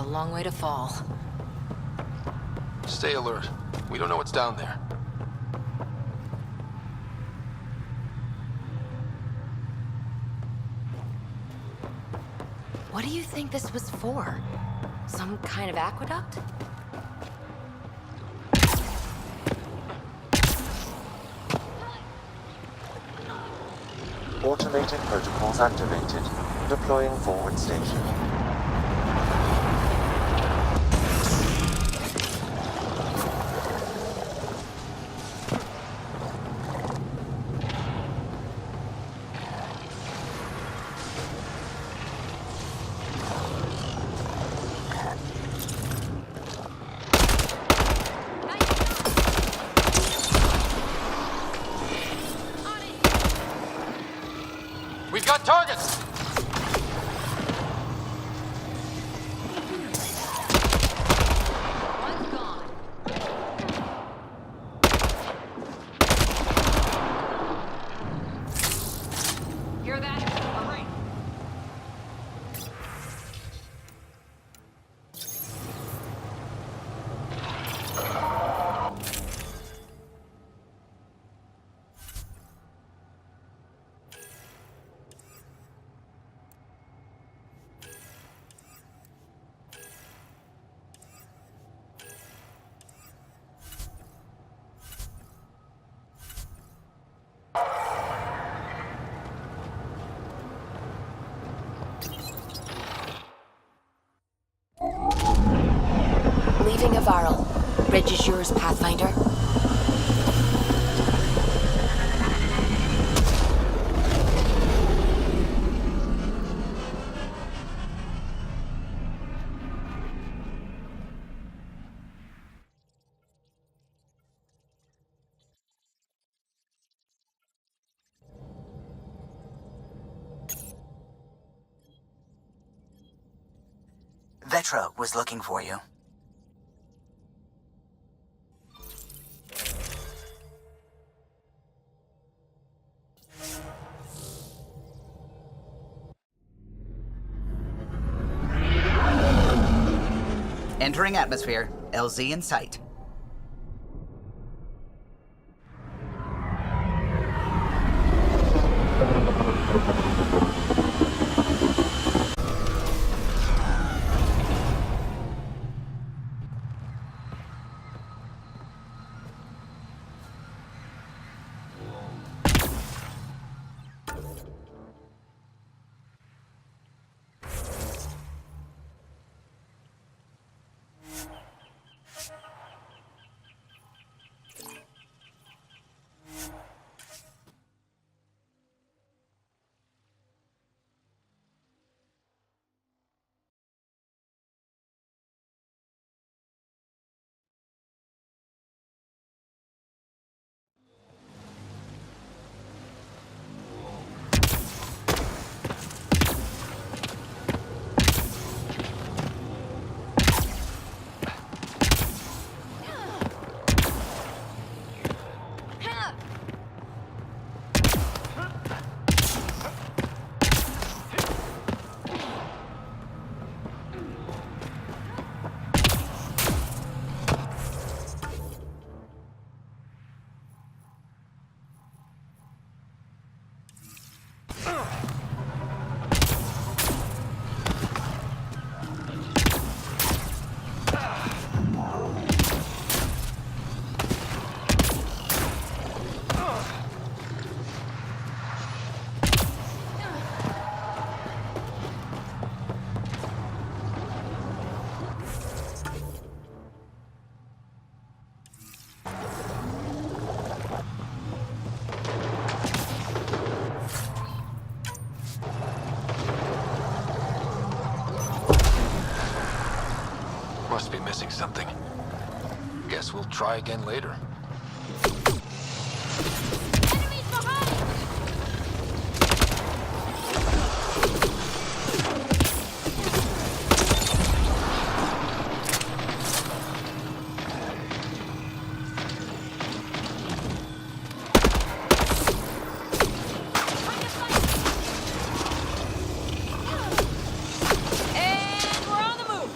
a long way to fall. Stay alert. We don't know what's down there. What do you think this was for? Some kind of aqueduct? Automated protocols activated. Deploying forward station. We've got targets! One's gone. Hear that? Hurry! Leaving a Varl. Bridge is yours, Pathfinder. Vetra was looking for you. Entering atmosphere. LZ in sight. Must be missing something. Guess we'll try again later. Enemies behind! And we're on the move!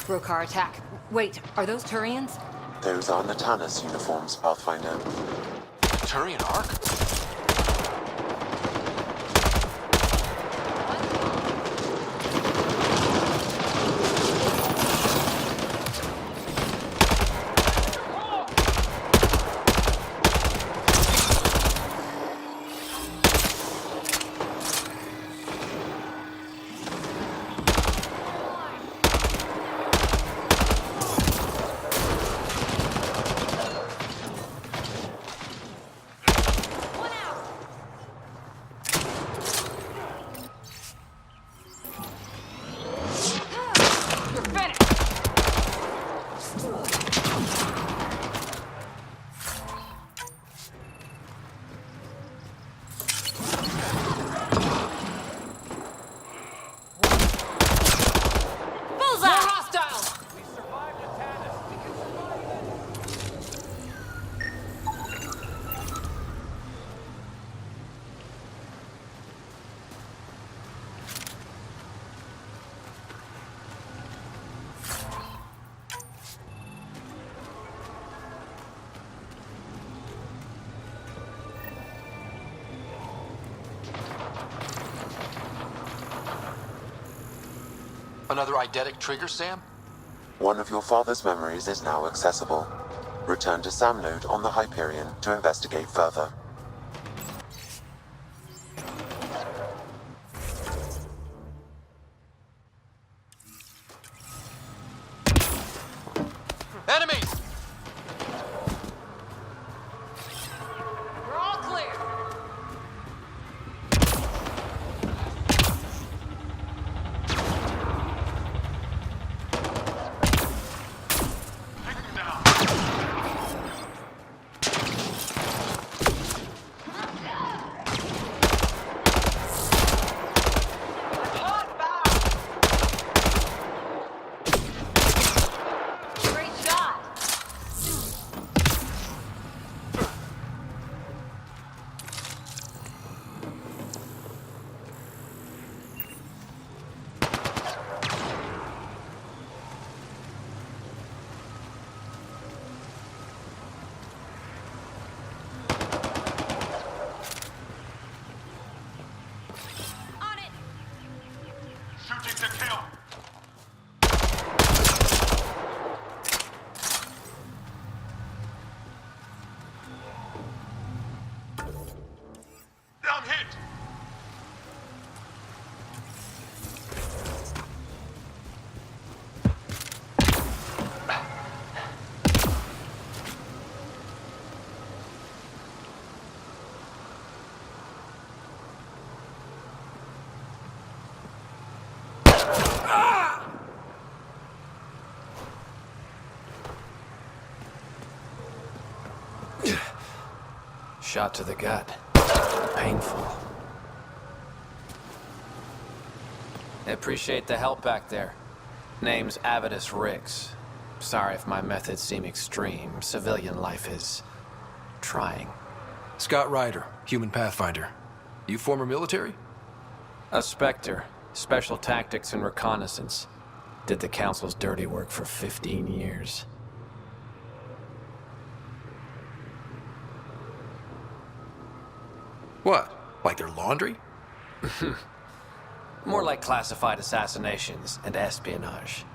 Brokar attack. Wait, are those Turians? Those are Natanus uniforms, Pathfinder. Turian Ark? Another eidetic trigger, Sam? One of your father's memories is now accessible. Return to Sam node on the Hyperion to investigate further. Enemies! We're all clear. Great shot. On it. Shooting to kill! I'm hit! Shot to the gut. Painful. I appreciate the help back there. Name's Avidus Rix. Sorry if my methods seem extreme. Civilian life is trying. Scott Ryder, human pathfinder. You former military? A Spectre. Special tactics and reconnaissance. Did the Council's dirty work for 15 years. What? Like their laundry? More like classified assassinations and espionage.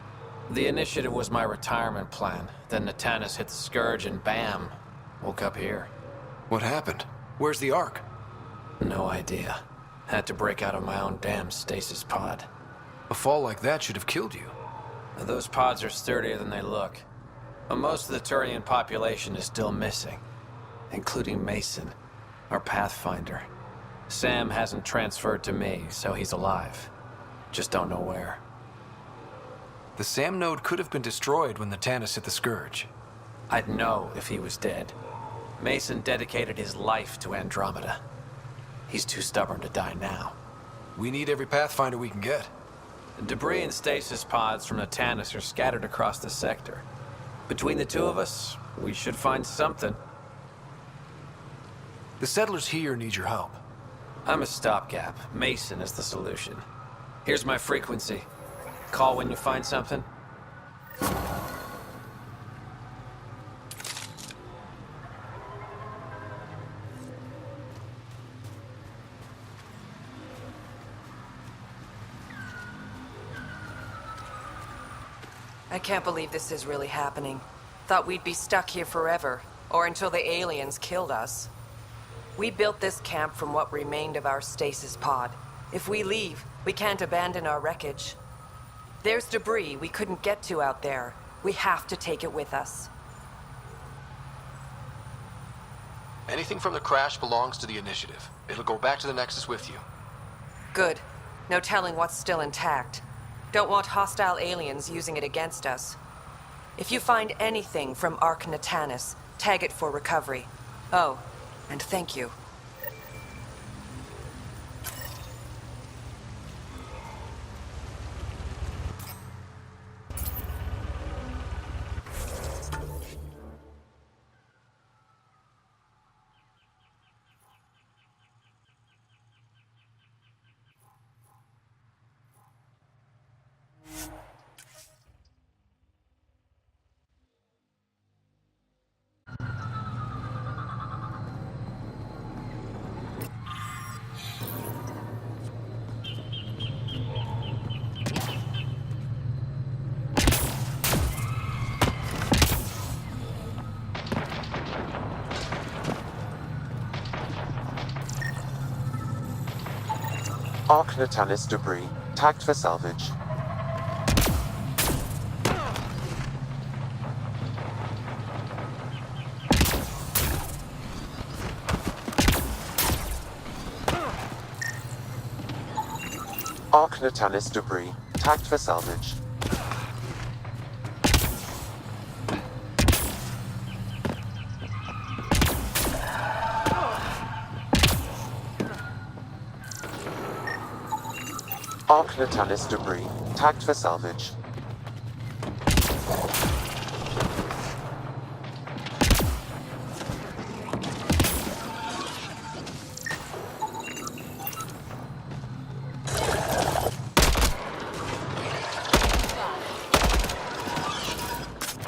The initiative was my retirement plan. Then Natanus hit the Scourge and bam, woke up here. What happened? Where's the Ark? No idea. Had to break out of my own damn stasis pod. A fall like that should have killed you. Those pods are sturdier than they look. But most of the Turian population is still missing, including Mason, our Pathfinder. Sam hasn't transferred to me, so he's alive. Just don't know where. The SAM node could have been destroyed when the Tannis hit the Scourge. I'd know if he was dead. Mason dedicated his life to Andromeda. He's too stubborn to die now. We need every Pathfinder we can get. Debris and stasis pods from the Tannis are scattered across the sector. Between the two of us, we should find something. The settlers here need your help. I'm a stopgap. Mason is the solution. Here's my frequency. Call when you find something. I can't believe this is really happening. Thought we'd be stuck here forever, or until the aliens killed us. We built this camp from what remained of our stasis pod. If we leave, we can't abandon our wreckage. There's debris we couldn't get to out there. We have to take it with us. Anything from the crash belongs to the Initiative. It'll go back to the Nexus with you. Good. No telling what's still intact. Don't want hostile aliens using it against us. If you find anything from Ark Natanis, tag it for recovery. Oh, and thank you. Ark Natanis debris, tagged for salvage. Ark Natanis debris, tagged for salvage. Ark Natanis debris, tagged for salvage.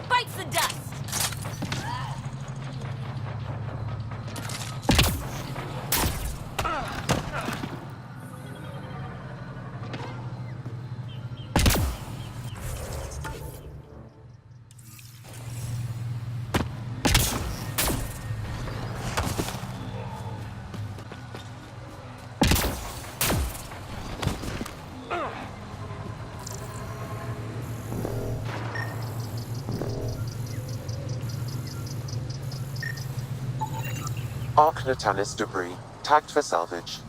Bites the dust! Ark Natanis debris, tagged for salvage.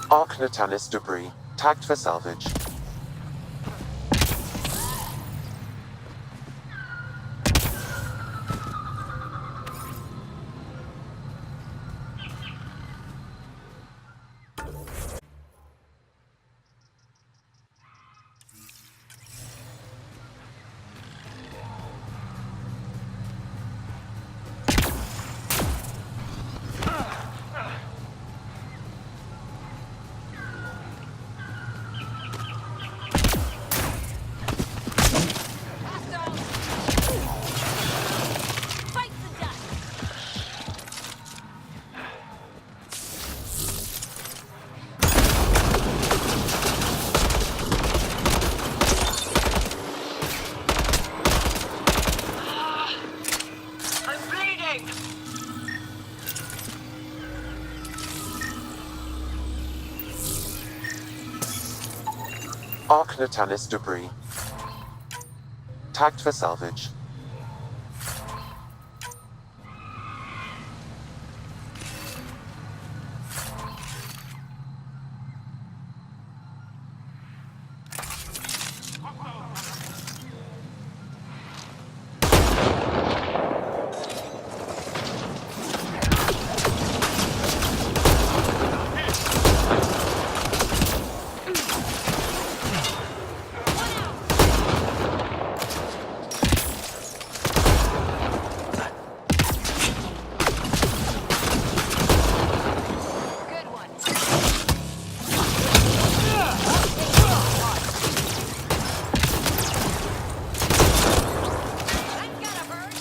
Ark Natanis debris, tagged for salvage. Arc Natalis debris. Tagged for salvage. Good one. That's gotta hurt.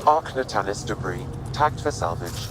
Arc Natalis debris. Tagged for salvage.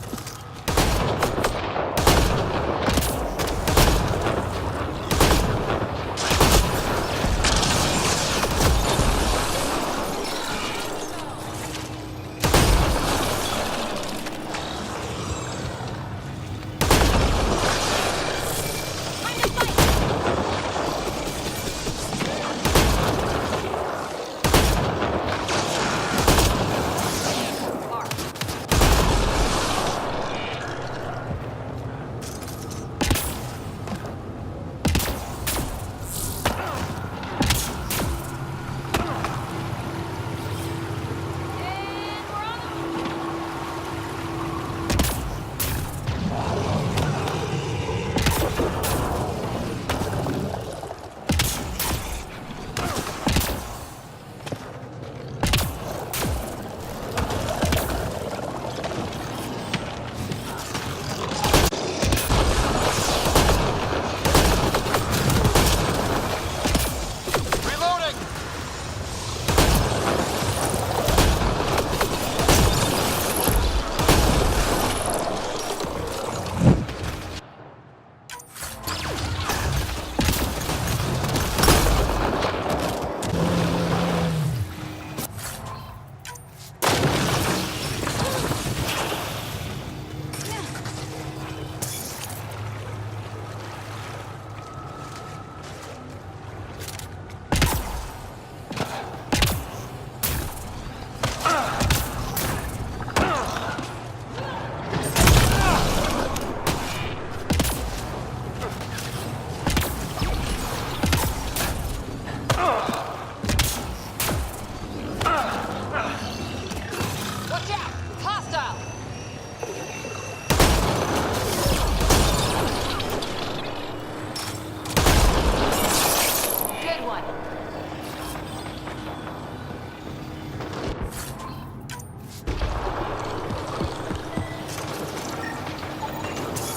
Reloading! Watch out! Hostile! Good one.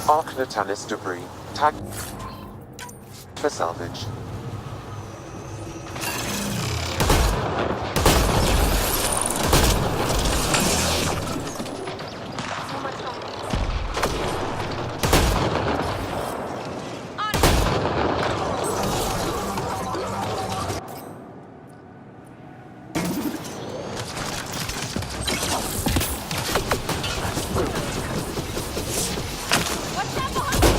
Arc Natalis debris. Tagged for salvage. So much going Watch out behind you!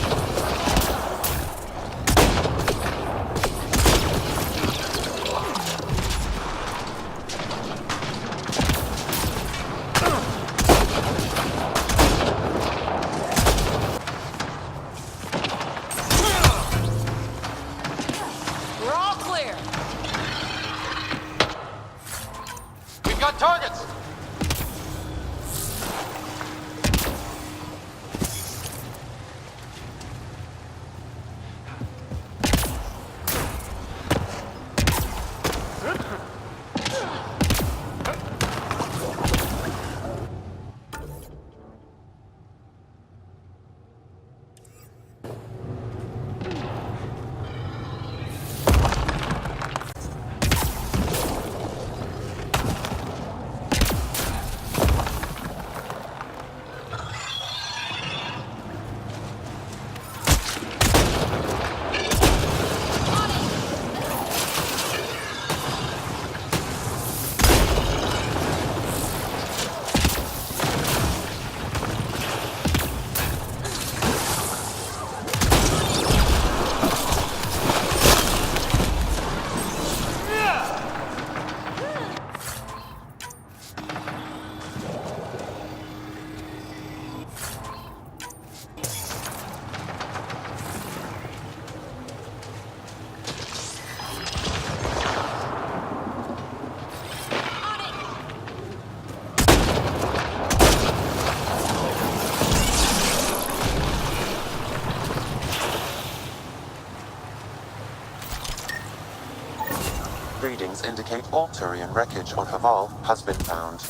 readings indicate all Turian wreckage on Haval has been found.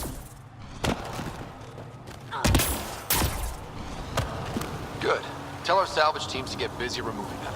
Good. Tell our salvage teams to get busy removing them.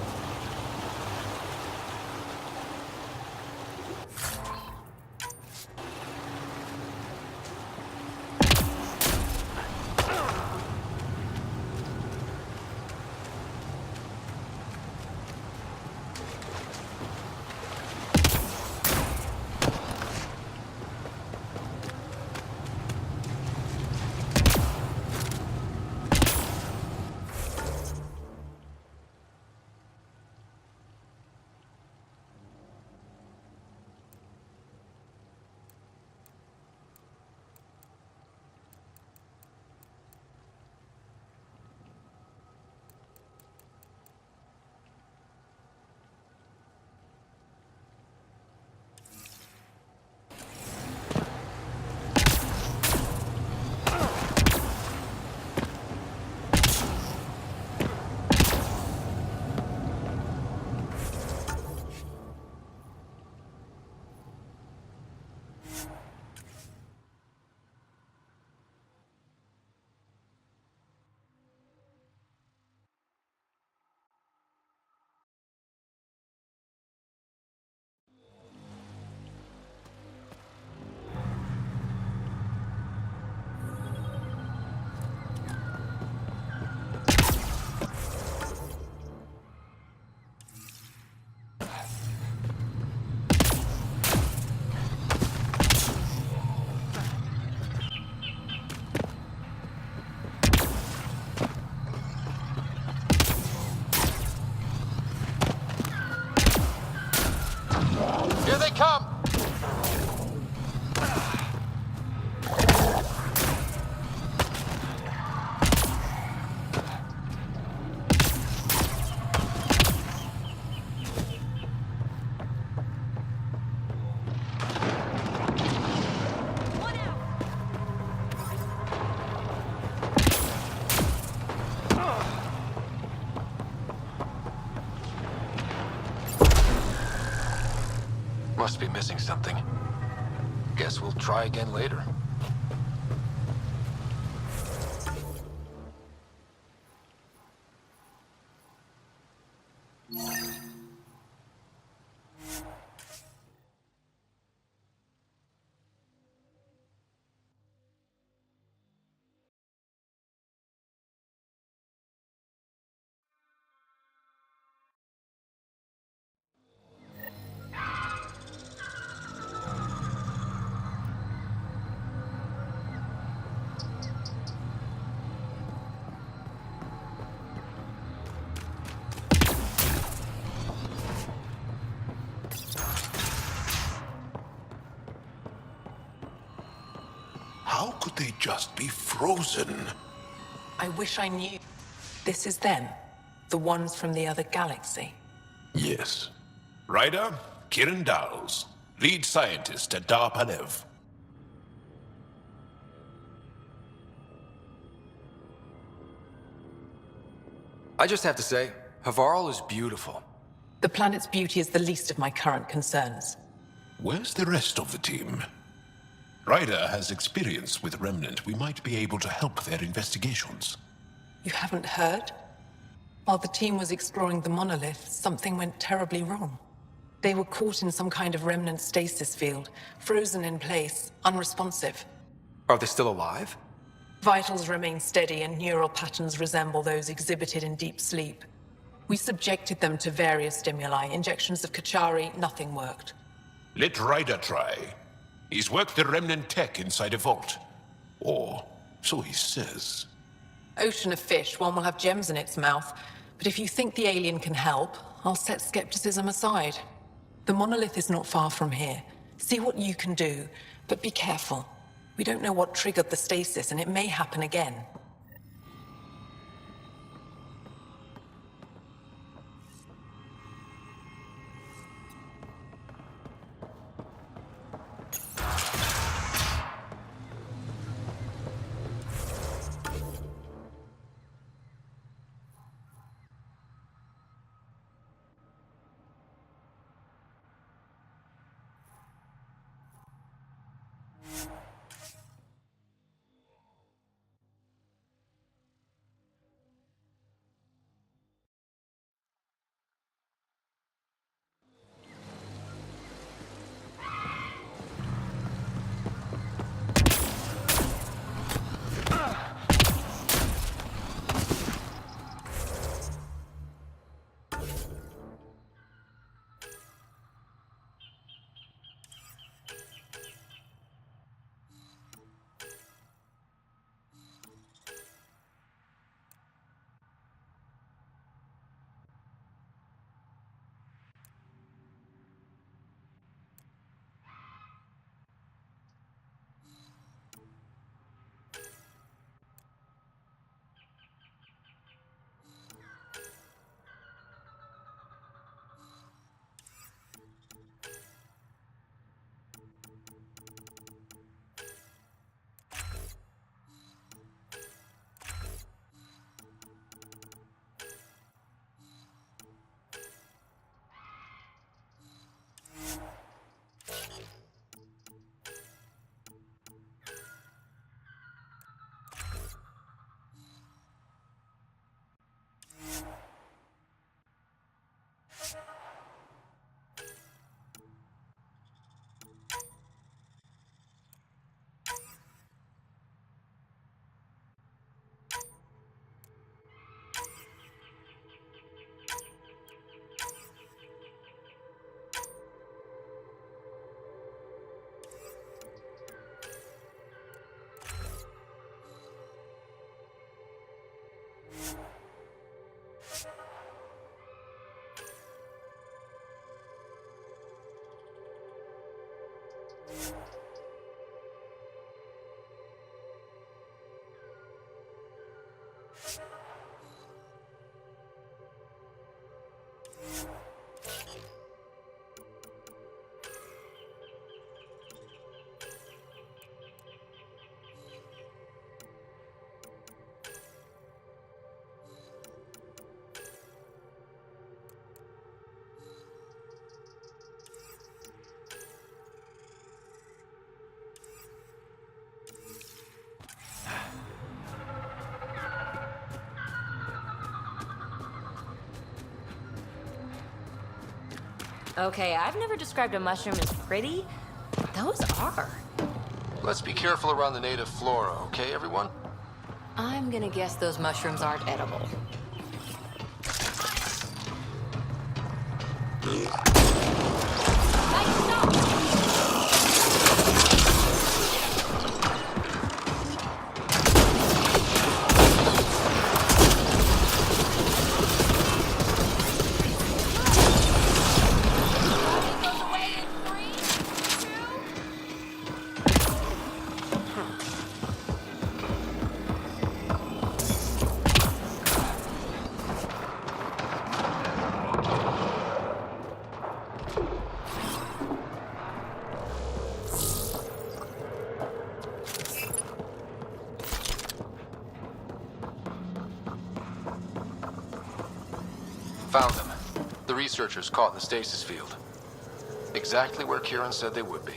Here they come! Must be missing something. Guess we'll try again later. How could they just be frozen? I wish I knew. This is them. The ones from the other galaxy. Yes. Ryder, Kiran Dowles, lead scientist at Dar Panev. I just have to say, Havarl is beautiful. The planet's beauty is the least of my current concerns. Where's the rest of the team? Ryder has experience with Remnant. We might be able to help their investigations. You haven't heard? While the team was exploring the monolith, something went terribly wrong. They were caught in some kind of remnant stasis field, frozen in place, unresponsive. Are they still alive? Vitals remain steady and neural patterns resemble those exhibited in deep sleep. We subjected them to various stimuli, injections of Kachari, nothing worked. Let Ryder try. He's worked the Remnant tech inside a vault. Or so he says. Ocean of fish, one will have gems in its mouth. But if you think the alien can help, I'll set skepticism aside. The monolith is not far from here. See what you can do, but be careful. We don't know what triggered the stasis, and it may happen again. Okay, I've never described a mushroom as pretty. Those are. Let's be careful around the native flora, okay, everyone? I'm gonna guess those mushrooms aren't edible. Found them. The researchers caught in the stasis field. Exactly where Kieran said they would be.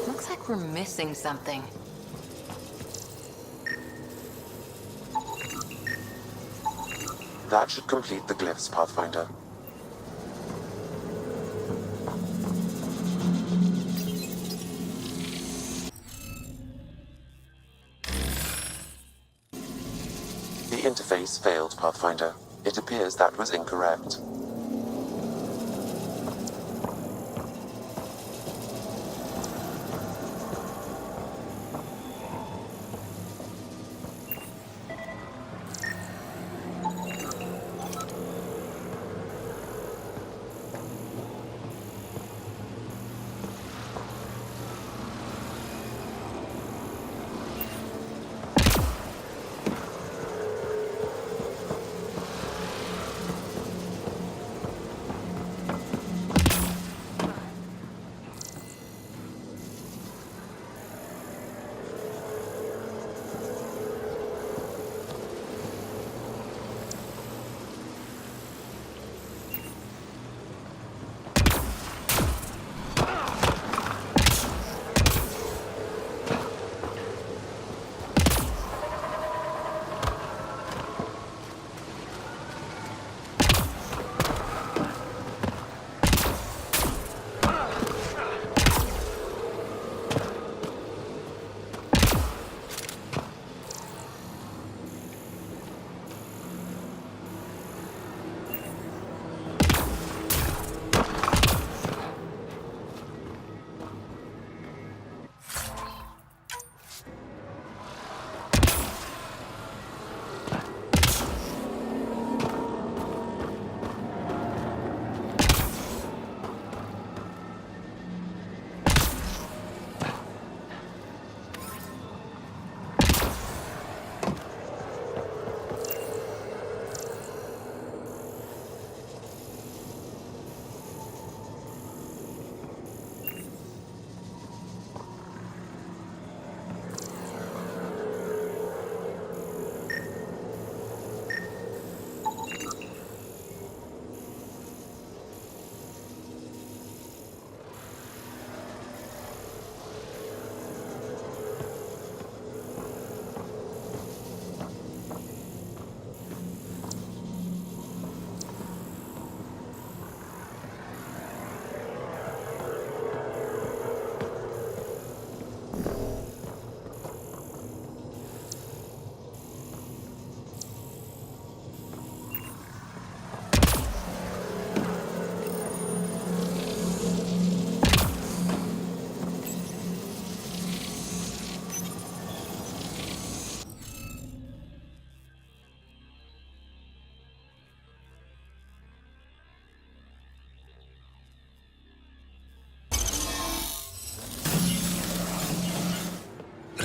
Looks like we're missing something. That should complete the glyphs, Pathfinder. The interface failed, Pathfinder. It appears that was incorrect.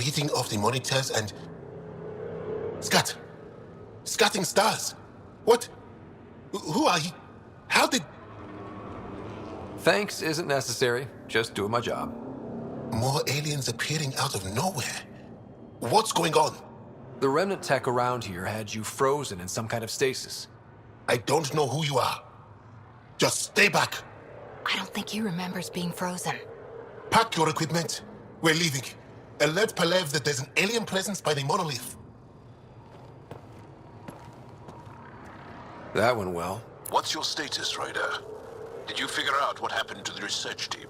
hitting of the monitors and... Scatting stars. What? Who are you? How did... Thanks isn't necessary. Just doing my job. More aliens appearing out of nowhere. What's going on? The remnant tech around here had you frozen in some kind of stasis. I don't know who you are. Just stay back. I don't think he remembers being frozen. Pack your equipment. We're leaving. Alert Palev that there's an alien presence by the monolith. That went well. What's your status, Ryder? Did you figure out what happened to the research team?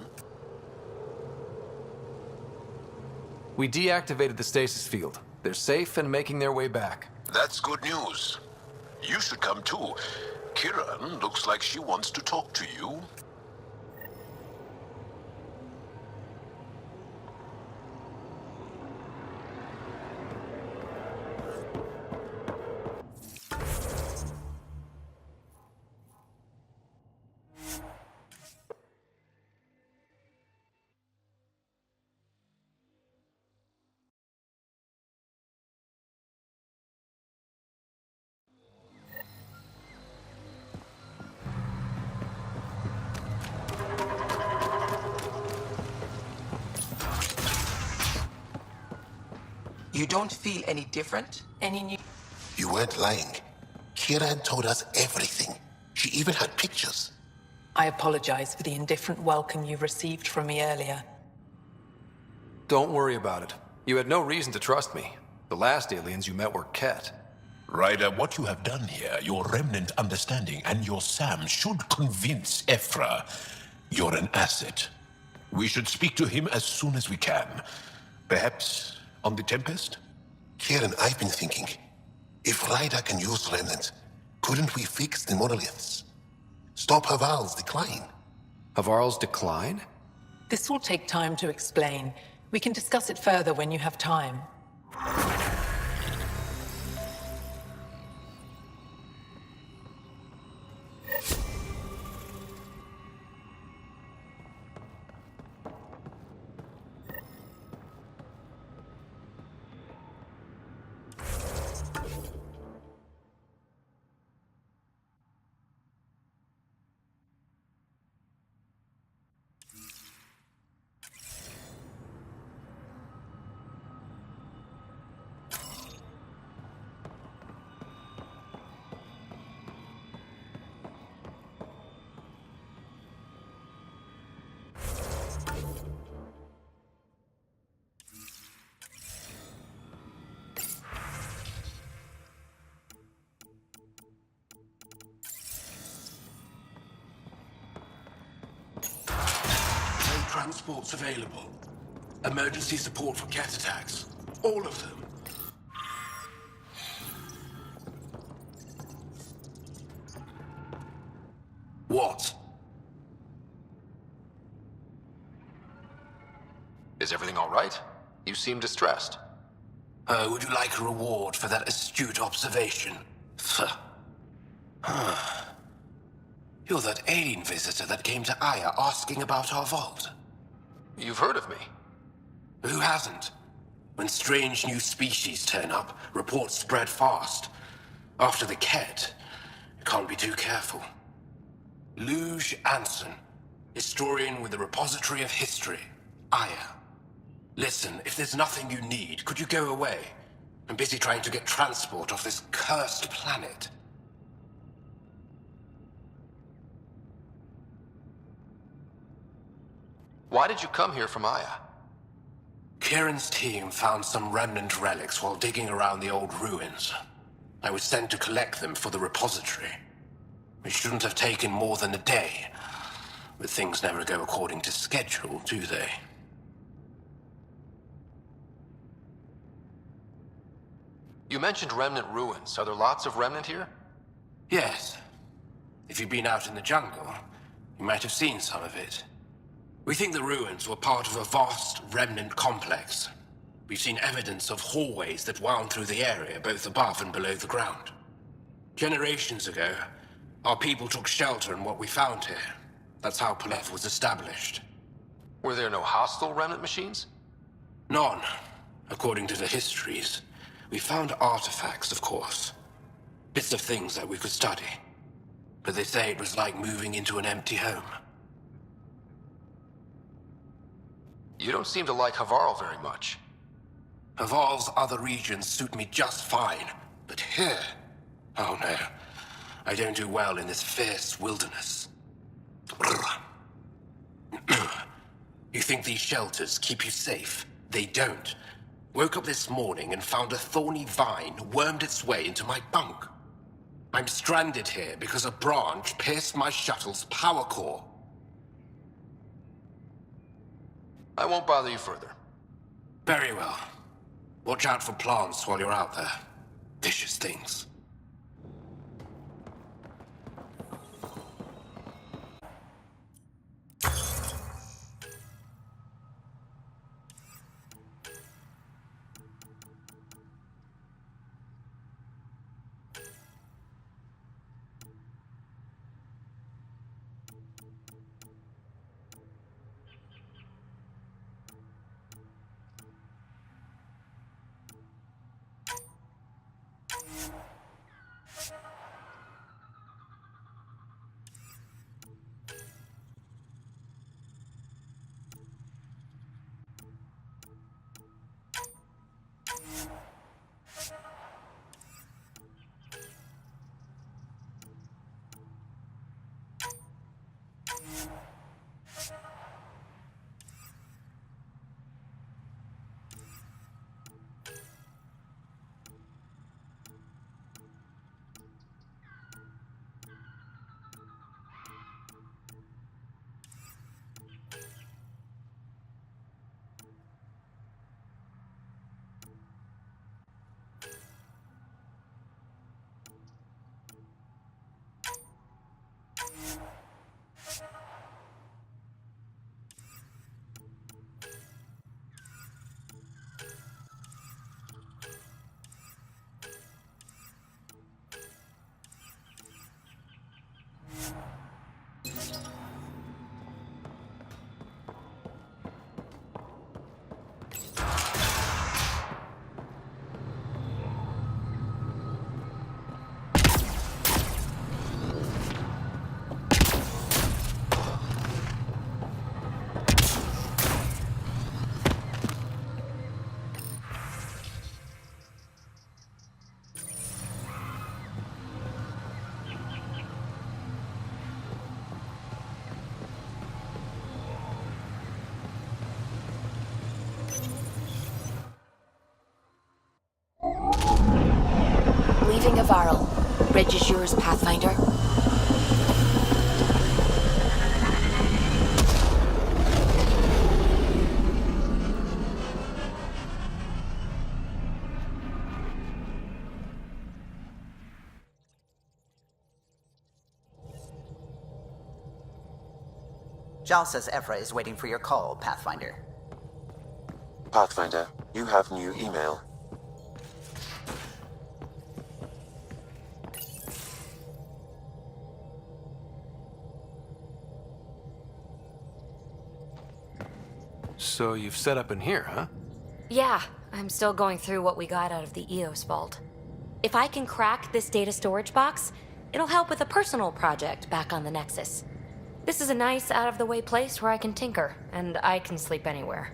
We deactivated the stasis field. They're safe and making their way back. That's good news. You should come too. Kieran looks like she wants to talk to you. You don't feel any different? Any new... You weren't lying. Kieran told us everything. She even had pictures. I apologize for the indifferent welcome you received from me earlier. Don't worry about it. You had no reason to trust me. The last aliens you met were Ket. Ryder, what you have done here, your remnant understanding and your Sam should convince Ephra you're an asset. We should speak to him as soon as we can. Perhaps on the Tempest? Kieran, I've been thinking. If Ryder can use remnant, couldn't we fix the monoliths? Stop Haval's decline? Havarl's decline? This will take time to explain. We can discuss it further when you have time. Transports available. Emergency support for cat attacks. All of them. What? Is everything all right? You seem distressed. Would you like a reward for that astute observation? You're that alien visitor that came to Aya asking about our vault. You've heard of me. Who hasn't? When strange new species turn up, reports spread fast. After the Ket, you can't be too careful. Luge Anson, historian with the Repository of History, Aya. Listen, if there's nothing you need, could you go away? I'm busy trying to get transport off this cursed planet. Why did you come here from Aya? Kieran's team found some remnant relics while digging around the old ruins. I was sent to collect them for the repository. It shouldn't have taken more than a day, but things never go according to schedule, do they? You mentioned remnant ruins. Are there lots of remnant here? Yes. If you've been out in the jungle, you might have seen some of it. We think the ruins were part of a vast remnant complex. We've seen evidence of hallways that wound through the area, both above and below the ground. Generations ago, our people took shelter in what we found here. That's how Palev was established. Were there no hostile remnant machines? None. According to the histories, we found artifacts, of course. Bits of things that we could study. But they say it was like moving into an empty home. You don't seem to like Havarl very much. Havarl's other regions suit me just fine. But here... oh no. I don't do well in this fierce wilderness. You think these shelters keep you safe? They don't. Woke up this morning and found a thorny vine wormed its way into my bunk. I'm stranded here because a branch pierced my shuttle's power core. I won't bother you further. Very well. Watch out for plants while you're out there. Vicious things. Leaving Havarl. Bridge is yours, Pathfinder. Jal says Ephra is waiting for your call, Pathfinder. Pathfinder, you have new email. So you've set up in here, huh? Yeah, I'm still going through what we got out of the EOS vault. If I can crack this data storage box, it'll help with a personal project back on the Nexus. This is a nice, out-of-the-way place where I can tinker, and I can sleep anywhere.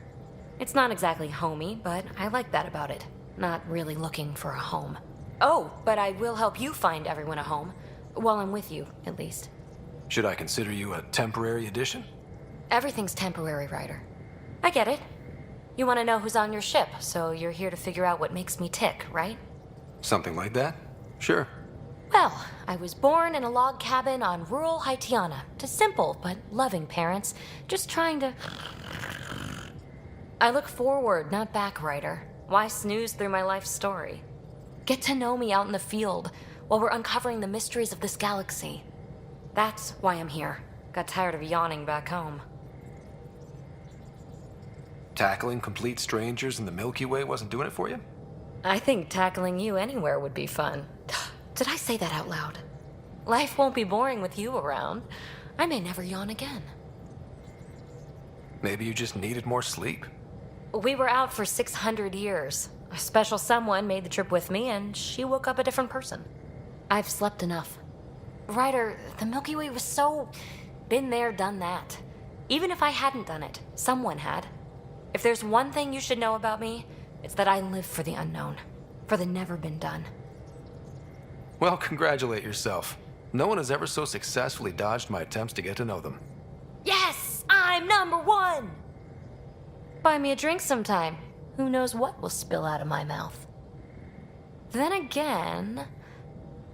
It's not exactly homey, but I like that about it. Not really looking for a home. Oh, but I will help you find everyone a home. While I'm with you, at least. Should I consider you a temporary addition? Everything's temporary, Ryder. I get it. You want to know who's on your ship, so you're here to figure out what makes me tick, right? Something like that? Sure. Well, I was born in a log cabin on rural Haitiana to simple but loving parents, just trying to... I look forward, not back, Ryder. Why snooze through my life story? Get to know me out in the field while we're uncovering the mysteries of this galaxy. That's why I'm here. Got tired of yawning back home. Tackling complete strangers in the Milky Way wasn't doing it for you? I think tackling you anywhere would be fun. Did I say that out loud? Life won't be boring with you around. I may never yawn again. Maybe you just needed more sleep. We were out for 600 years. A special someone made the trip with me, and she woke up a different person. I've slept enough. Ryder, the Milky Way was so... been there, done that. Even if I hadn't done it, someone had. If there's one thing you should know about me, it's that I live for the unknown. For the never been done. Well, congratulate yourself. No one has ever so successfully dodged my attempts to get to know them. Yes! I'm #1! Buy me a drink sometime. Who knows what will spill out of my mouth. Then again,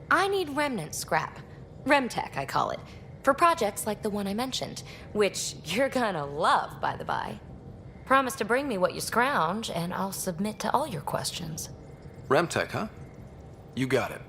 I need remnant scrap. Remtech, I call it. For projects like the one I mentioned, which you're gonna love, by the by. Promise to bring me what you scrounge, and I'll submit to all your questions. Remtech, huh? You got it.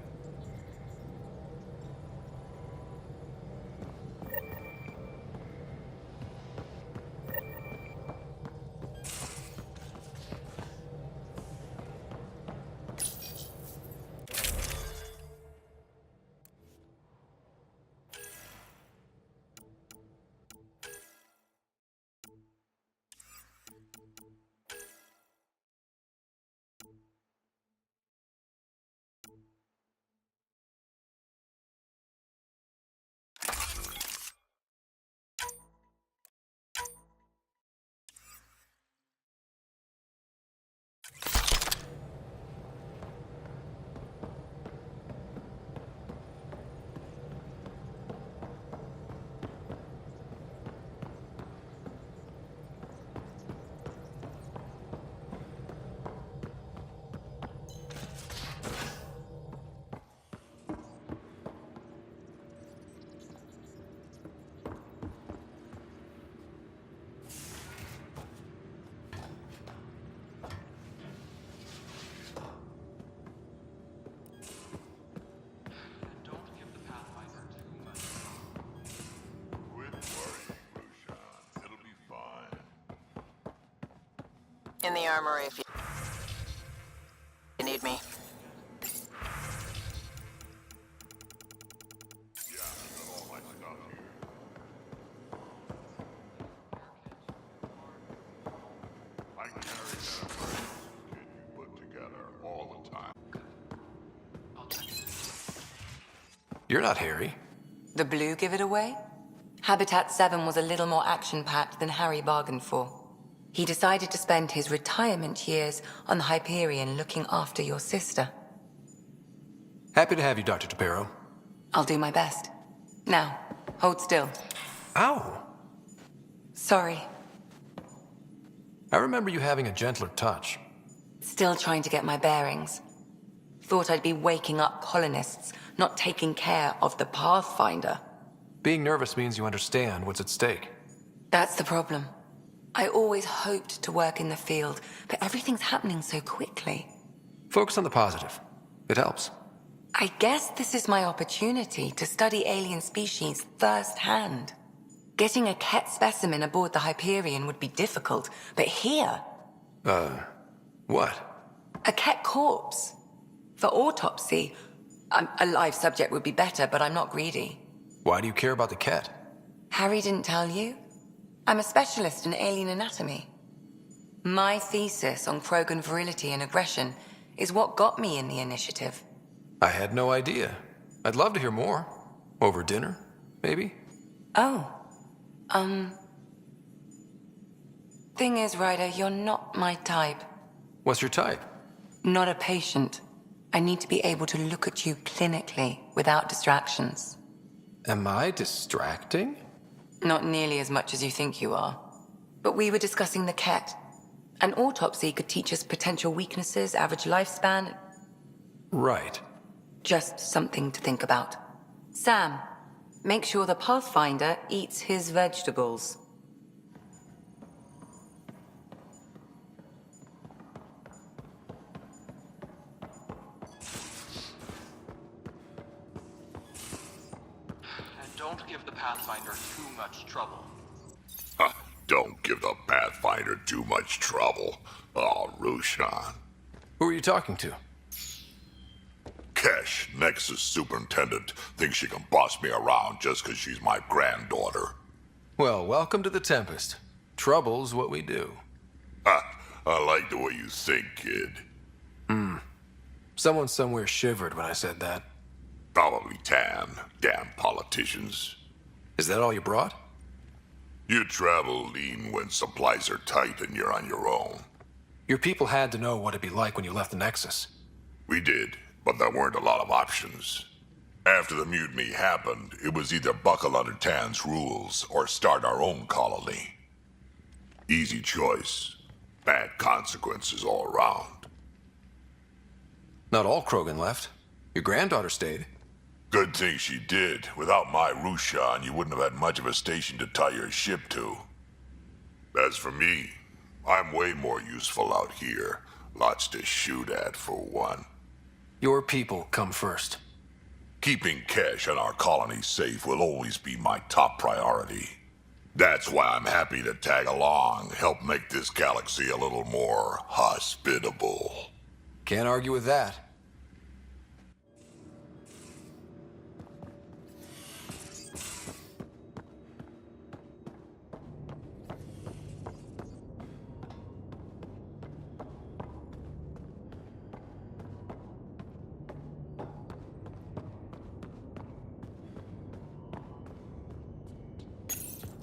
In the armory if you need me. You're not Harry. The blue give it away? Habitat 7 was a little more action-packed than Harry bargained for. He decided to spend his retirement years on the Hyperion looking after your sister. Happy to have you, Dr. Tapero. I'll do my best. Now, hold still. Ow! Sorry. I remember you having a gentler touch. Still trying to get my bearings. Thought I'd be waking up colonists, not taking care of the Pathfinder. Being nervous means you understand what's at stake. That's the problem. I always hoped to work in the field, but everything's happening so quickly. Focus on the positive. It helps. I guess this is my opportunity to study alien species firsthand. Getting a Ket specimen aboard the Hyperion would be difficult, but here... What? A Ket corpse. For autopsy, a live subject would be better, but I'm not greedy. Why do you care about the Ket? Harry didn't tell you? I'm a specialist in alien anatomy. My thesis on Krogan virility and aggression is what got me in the initiative. I had no idea. I'd love to hear more. Over dinner, maybe? Oh. Thing is, Ryder, you're not my type. What's your type? Not a patient. I need to be able to look at you clinically without distractions. Am I distracting? Not nearly as much as you think you are. But we were discussing the Ket. An autopsy could teach us potential weaknesses, average lifespan. Right. Just something to think about. Sam, make sure the Pathfinder eats his vegetables. And don't give the Pathfinder too much trouble. Don't give the Pathfinder too much trouble. Oh, Rushan. Who are you talking to? Kesh, Nexus Superintendent, thinks she can boss me around just because she's my granddaughter. Well, welcome to the Tempest. Trouble's what we do. I like the way you think, kid. Someone somewhere shivered when I said that. Probably Tam. Damn politicians. Is that all you brought? You travel lean when supplies are tight and you're on your own. Your people had to know what it'd be like when you left the Nexus. We did, but there weren't a lot of options. After the mutiny happened, it was either buckle under Tan's rules or start our own colony. Easy choice. Bad consequences all around. Not all Krogan left. Your granddaughter stayed. Good thing she did. Without my Rushan, you wouldn't have had much of a station to tie your ship to. As for me, I'm way more useful out here. Lots to shoot at, for one. Your people come first. Keeping Kesh and our colony safe will always be my top priority. That's why I'm happy to tag along, help make this galaxy a little more hospitable. Can't argue with that.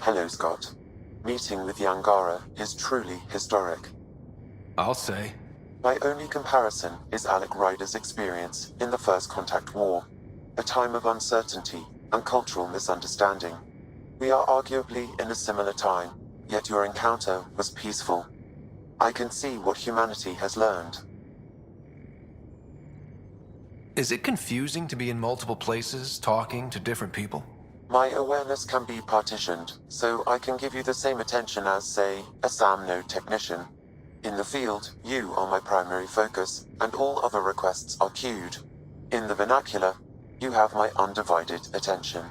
Hello, Scott. Meeting with the Angara is truly historic. I'll say. My only comparison is Alec Ryder's experience in the First Contact War, a time of uncertainty and cultural misunderstanding. We are arguably in a similar time, yet your encounter was peaceful. I can see what humanity has learned. Is it confusing to be in multiple places, talking to different people? My awareness can be partitioned, so I can give you the same attention as, say, a SAM node technician. In the field, you are my primary focus, and all other requests are queued. In the vernacular, you have my undivided attention.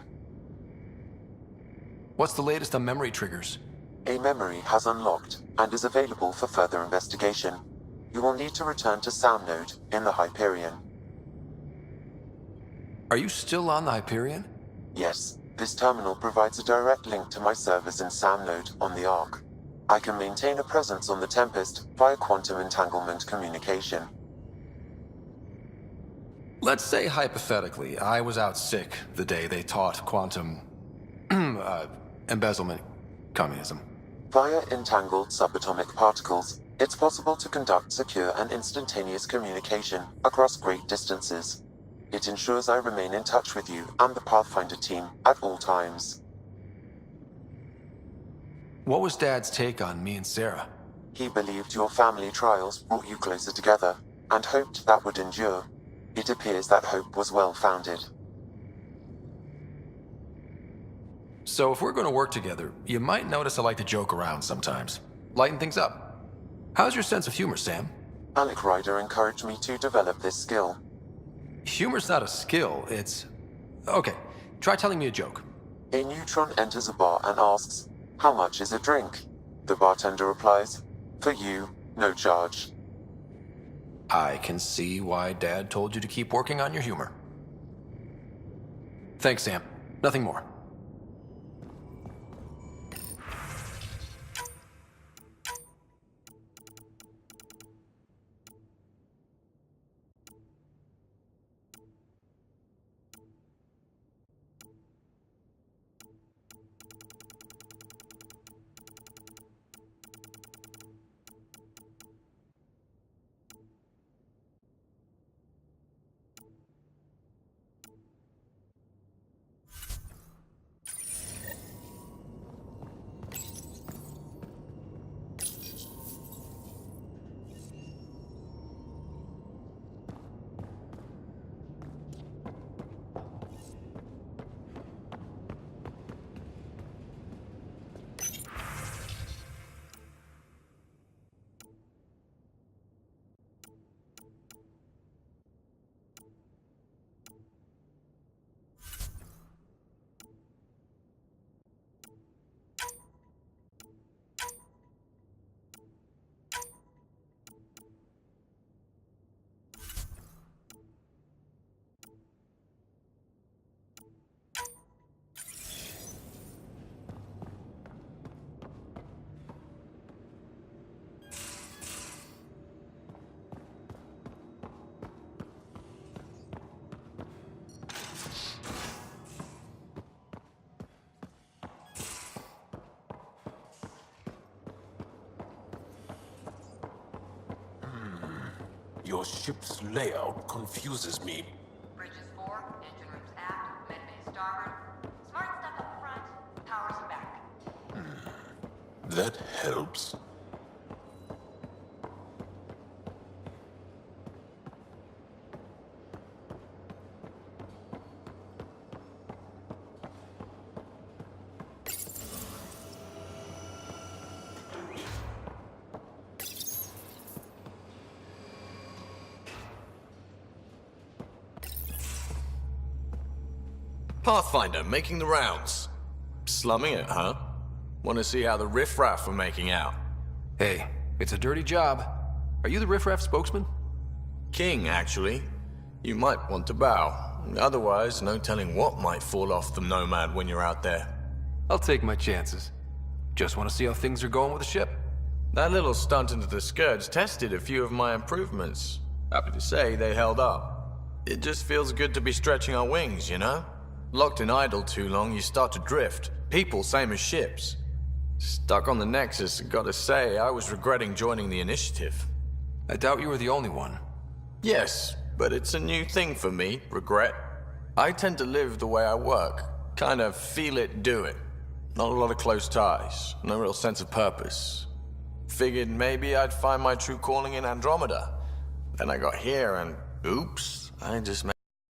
What's the latest on memory triggers? A memory has unlocked, and is available for further investigation. You will need to return to SAM node in the Hyperion. Are you still on the Hyperion? Yes. This terminal provides a direct link to my servers in SAM node on the Ark. I can maintain a presence on the Tempest via quantum entanglement communication. Let's say hypothetically, I was out sick the day they taught quantum embezzlement communism. Via entangled subatomic particles, it's possible to conduct secure and instantaneous communication across great distances. It ensures I remain in touch with you and the Pathfinder team at all times. What was Dad's take on me and Sarah? He believed your family trials brought you closer together, and hoped that would endure. It appears that hope was well-founded. So if we're going to work together, you might notice I like to joke around sometimes. Lighten things up. How's your sense of humor, Sam? Alec Ryder encouraged me to develop this skill. Humor's not a skill, it's... Okay, try telling me a joke. A neutron enters a bar and asks, "How much is a drink?" The bartender replies, "For you, no charge." I can see why Dad told you to keep working on your humor. Thanks, Sam. Nothing more. Your ship's layout confuses me. Bridges 4, engine rooms aft, med bay starboard. Smart stuff up front, powers are back. That helps. Pathfinder, making the rounds. Slumming it, huh? Want to see how the riffraff are making out? Hey, it's a dirty job. Are you the riffraff spokesman? King, actually. You might want to bow. Otherwise, no telling what might fall off the Nomad when you're out there. I'll take my chances. Just want to see how things are going with the ship. That little stunt into the Scourge tested a few of my improvements. Happy to say they held up. It just feels good to be stretching our wings, you know? Locked in idle too long, you start to drift. People, same as ships. Stuck on the Nexus, gotta say, I was regretting joining the Initiative. I doubt you were the only one. Yes, but it's a new thing for me, regret. I tend to live the way I work. Kind of feel it, do it. Not a lot of close ties, no real sense of purpose. Figured maybe I'd find my true calling in Andromeda. Then I got here and, oops, I just made